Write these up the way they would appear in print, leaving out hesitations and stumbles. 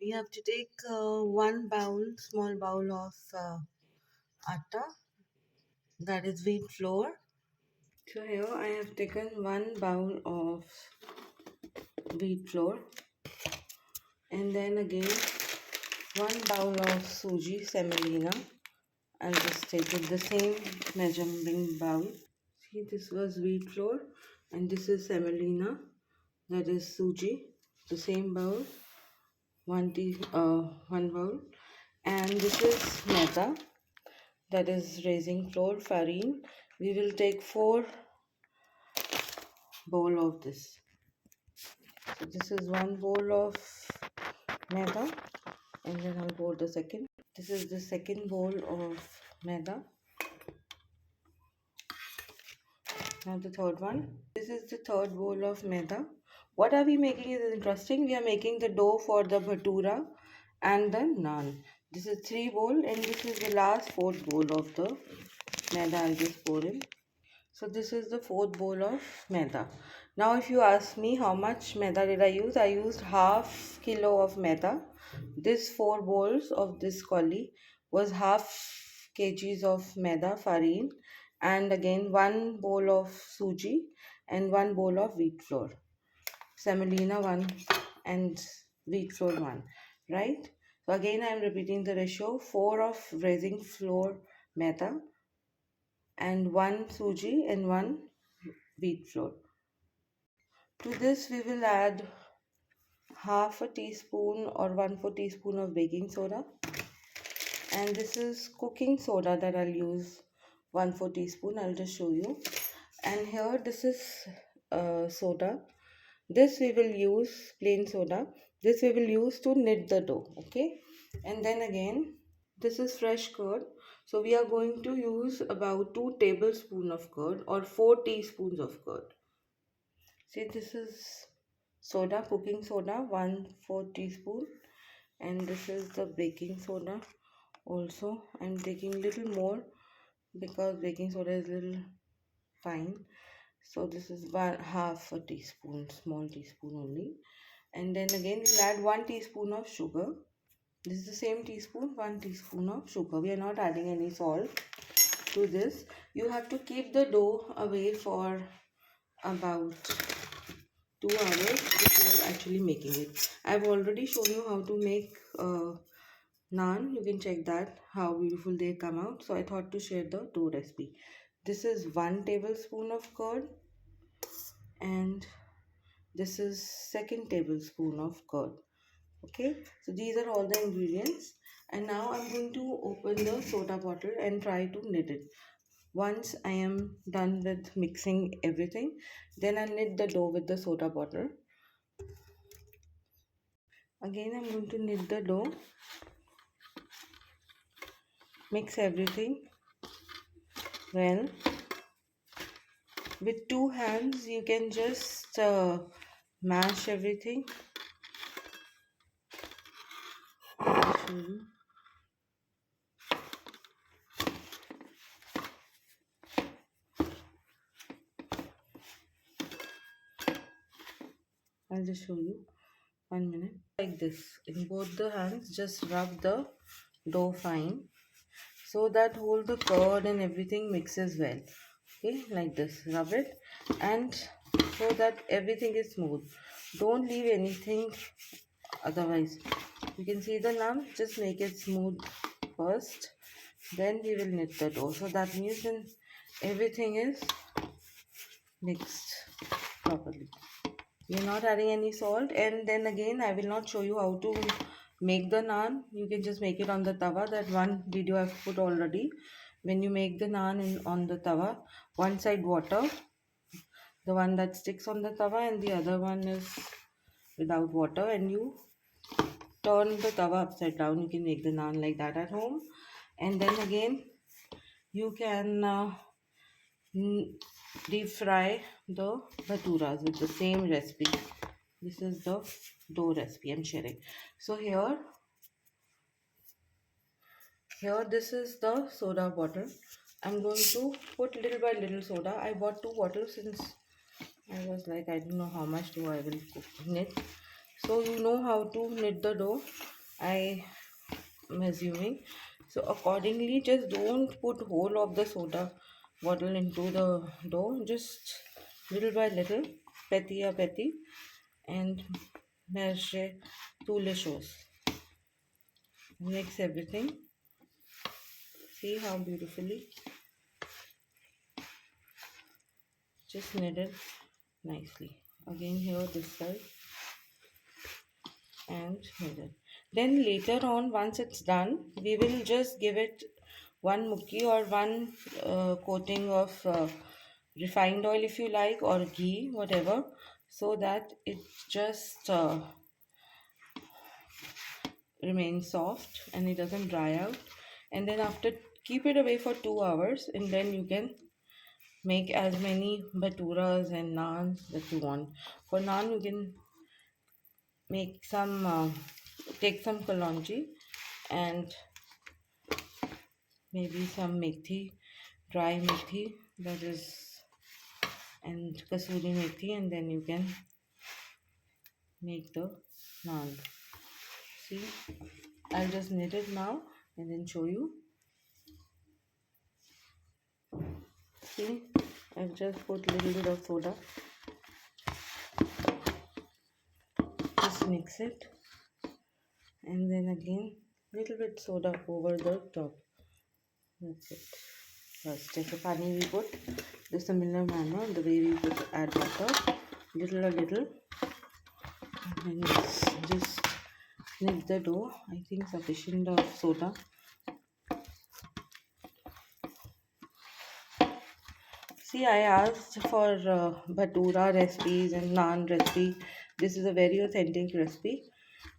We have to take one bowl, small bowl of atta, that is wheat flour. So here I have taken one bowl of wheat flour, and then again one bowl of Sooji Semolina. I'll just take it the same measuring bowl. See, this was wheat flour and this is semolina, that is Sooji, the same bowl, one bowl, and this is Maida, that is raising flour, Farine. We will take 4 bowl of this. So this is one bowl of Maida, and then I'll pour the second. This is the second bowl of Maida. Now the third one. This is the third bowl of Maida. What are we making is interesting. We are making the dough for the bhatura and the naan. This is 3 bowl, and this is the last 4th bowl of the Maida. I'll just pour in. So this is the 4th bowl of Maida. Now if you ask me how much Maida did I used half kilo of Maida. This 4 bowls of this quali was half kgs of Maida Farine, and again 1 bowl of Sooji and 1 bowl of wheat flour. Semolina 1 and wheat flour 1, right? So again I am repeating the ratio: 4 of raising flour Maida and 1 Sooji and 1 wheat flour. To this we will add half a teaspoon or 1/4 teaspoon of baking soda, and this is cooking soda that I'll use, 1/4 teaspoon. I'll just show you. And here this is soda. This we will use plain soda. This we will use to knead the dough, okay? And then again, this is fresh curd. So we are going to use about 2 tablespoons of curd or 4 teaspoons of curd. See, this is soda, cooking soda, 1/4 teaspoon, and this is the baking soda. Also, I'm taking little more because baking soda is little fine. So this is 1/2 teaspoon, small teaspoon only. And then again we'll add 1 teaspoon of sugar. This is the same teaspoon, 1 teaspoon of sugar. We are not adding any salt to this. You have to keep the dough away for about 2 hours before actually making it. I've already shown you how to make naan. You can check that, how beautiful they come out. So I thought to share the dough recipe. This is 1 tablespoon of curd, and this is 2nd tablespoon of curd. Okay, so these are all the ingredients, and now I'm going to open the soda bottle and try to knead it. Once I am done with mixing everything, then I knead the dough with the soda bottle. Again I'm going to knead the dough, mix everything well. With 2 hands you can just mash everything. I'll just show you. 1 minute. Like this, in both the hands, just rub the dough fine so that all the curd and everything mixes well. Okay, like this, rub it, and so that everything is smooth. Don't leave anything otherwise. You can see the lump, just make it smooth first, then we will knit the dough. So that means then everything is mixed properly. We are not adding any salt. And then again, I will not show you how to make the naan. You can just make it on the tawa. That one video I've put already. When you make the naan on the tawa, one side water, the one that sticks on the tawa, and the other one is without water, and you turn the tawa upside down. You can make the naan like that at home. And then again, you can deep fry the bhaturas with the same recipe. This is the dough recipe I'm sharing. So here this is the soda bottle. I'm going to put little by little soda. I bought 2 bottles since I was like, I don't know how much dough I will knit. So you know how to knit the dough. I am assuming. So accordingly, just don't put whole of the soda bottle into the dough. Just little by little, petty a petty, and measure two choses. Mix everything. See how beautifully. Just knead it nicely. Again here this side and knead it. Then later on, once it's done, we will just give it one mukki or one coating of refined oil if you like, or ghee, whatever, so that it just remains soft and it doesn't dry out. And then after, keep it away for 2 hours, and then you can make as many bhaturas and naans that you want. For naan, you can make some take some kalonji and maybe some methi, dry methi, that is, and kasuri methi, and then you can make the naan. See, I'll just knit it now and then show you. See, I've just put a little bit of soda. Just mix it, and then again little bit soda over the top. That's it. First, just pani we put the similar manner, the way we put add water, little a little, and then just knead the dough. I think sufficient of soda. See, I asked for bhatura recipes and naan recipe. This is a very authentic recipe,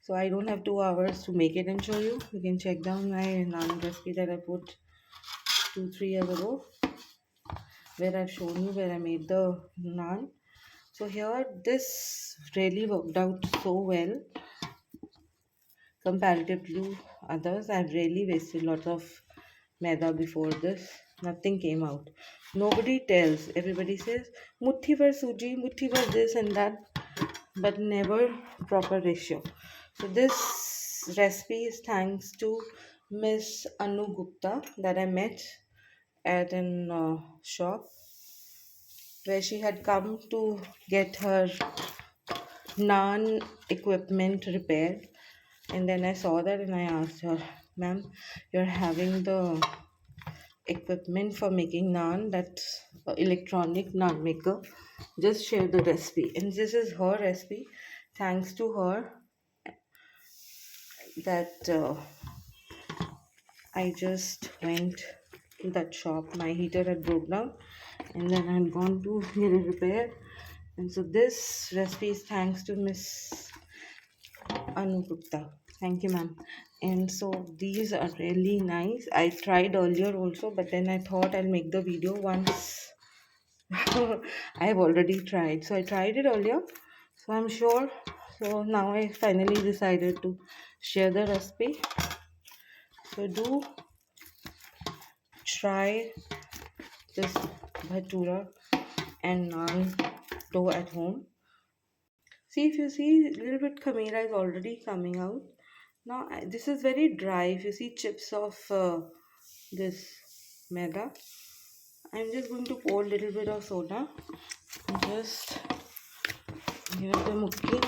so I don't have 2 hours to make it and show you. You can check down my naan recipe that I put 2-3 years ago, where I've shown you where I made the naan. So here this really worked out so well comparative to others. I've really wasted lots of maida before this. Nothing came out. Nobody tells. Everybody says muthi var Sooji, muthi var this and that, but never proper ratio. So this recipe is thanks to Miss Anu Gupta that I met at an shop where she had come to get her naan equipment repaired, and then I saw that and I asked her, ma'am, you're having the equipment for making naan, that electronic naan maker, just share the recipe. And this is her recipe. Thanks to her that I just went to that shop. My heater had broke down, and then I had gone to get it repaired. And so this recipe is thanks to Miss Anu Gupta. Thank you, ma'am. And so these are really nice. I tried earlier also, but then I thought I'll make the video once I have already tried. So I tried it earlier, so I'm sure. So now I finally decided to share the recipe. So do try this bhatura and naan dough at home. See, if you see, a little bit khamira is already coming out. Now this is very dry. If you see chips of this maida, I'm just going to pour a little bit of soda and just give it a mukki.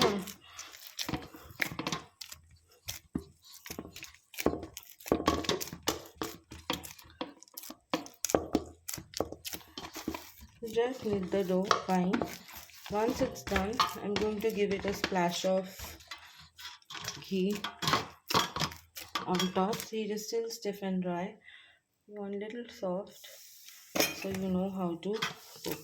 Just knead the dough fine. Once it's done, I'm going to give it a splash of ghee on top. See, it is still stiff and dry. You want a little soft, so you know how to cook.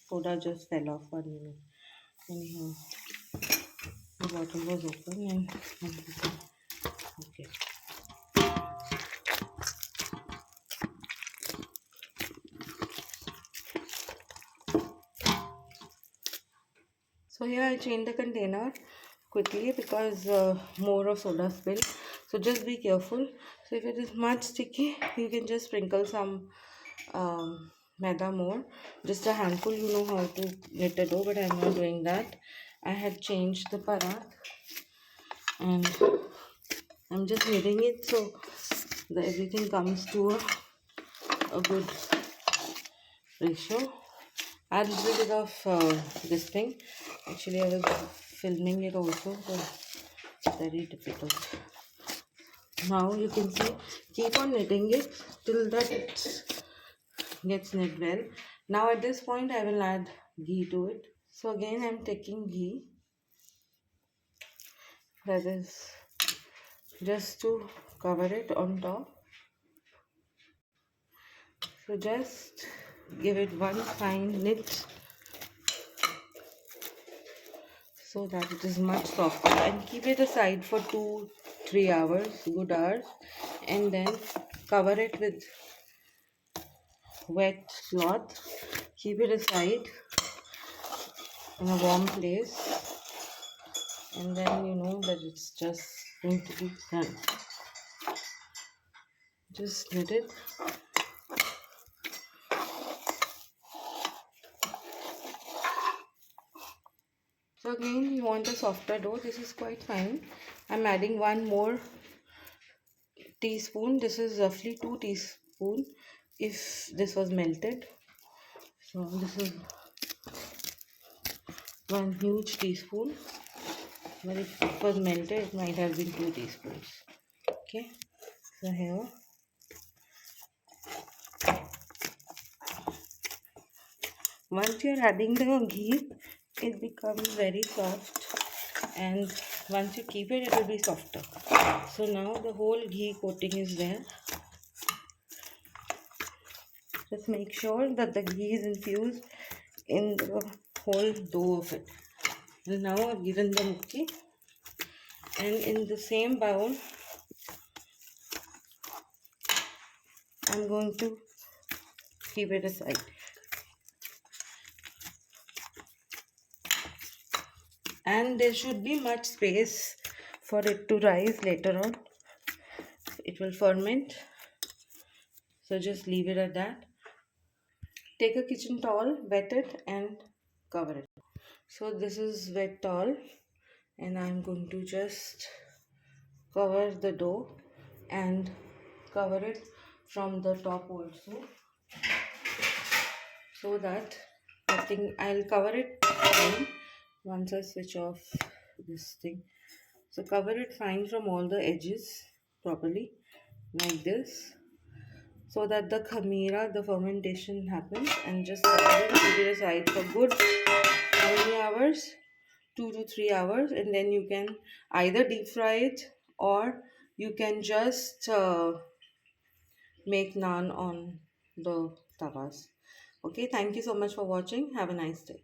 Soda just fell off 1 minute. Anyhow, the bottle was open and okay. So here I changed the container quickly because more of soda spill. So just be careful. So if it is much sticky, you can just sprinkle some maida more, just a handful. You know how to knit a dough, but I'm not doing that. I had changed the parat and I'm just kneading it so that everything comes to a good ratio. Add a little bit of this thing. Actually, I was filming it also, so it's very difficult. Now you can see, keep on knitting it till that it gets knit well. Now at this point, I will add ghee to it. So again, I'm taking ghee, that is just to cover it on top. So just give it one fine knit so that it is much softer, and keep it aside for 2-3 hours, good hours, and then cover it with wet cloth. Keep it aside in a warm place, and then you know that it's just going to be done. Just knit it. So again, you want a softer dough. This is quite fine. I'm adding one more teaspoon. This is roughly 2 teaspoons if this was melted. So this is one huge teaspoon, but if it was melted, it might have been 2 teaspoons. Okay, so here, once you're adding the ghee, it becomes very soft, and once you keep it, it will be softer. So now the whole ghee coating is there. Just make sure that the ghee is infused in the whole dough of it. And now I've given the mukki, and in the same bowl I'm going to keep it aside. And there should be much space for it to rise later on. It will ferment, so just leave it at that. Take a kitchen towel, wet it and cover it. So this is wet towel, and I'm going to just cover the dough and cover it from the top also, so that nothing, I'll cover it fine once I switch off this thing. So cover it fine from all the edges properly, like this, so that the khamira, the fermentation happens, and just cover it, keep it aside for good how many hours? 2 to 3 hours, and then you can either deep fry it or you can just make naan on the tawas. Okay, thank you so much for watching. Have a nice day.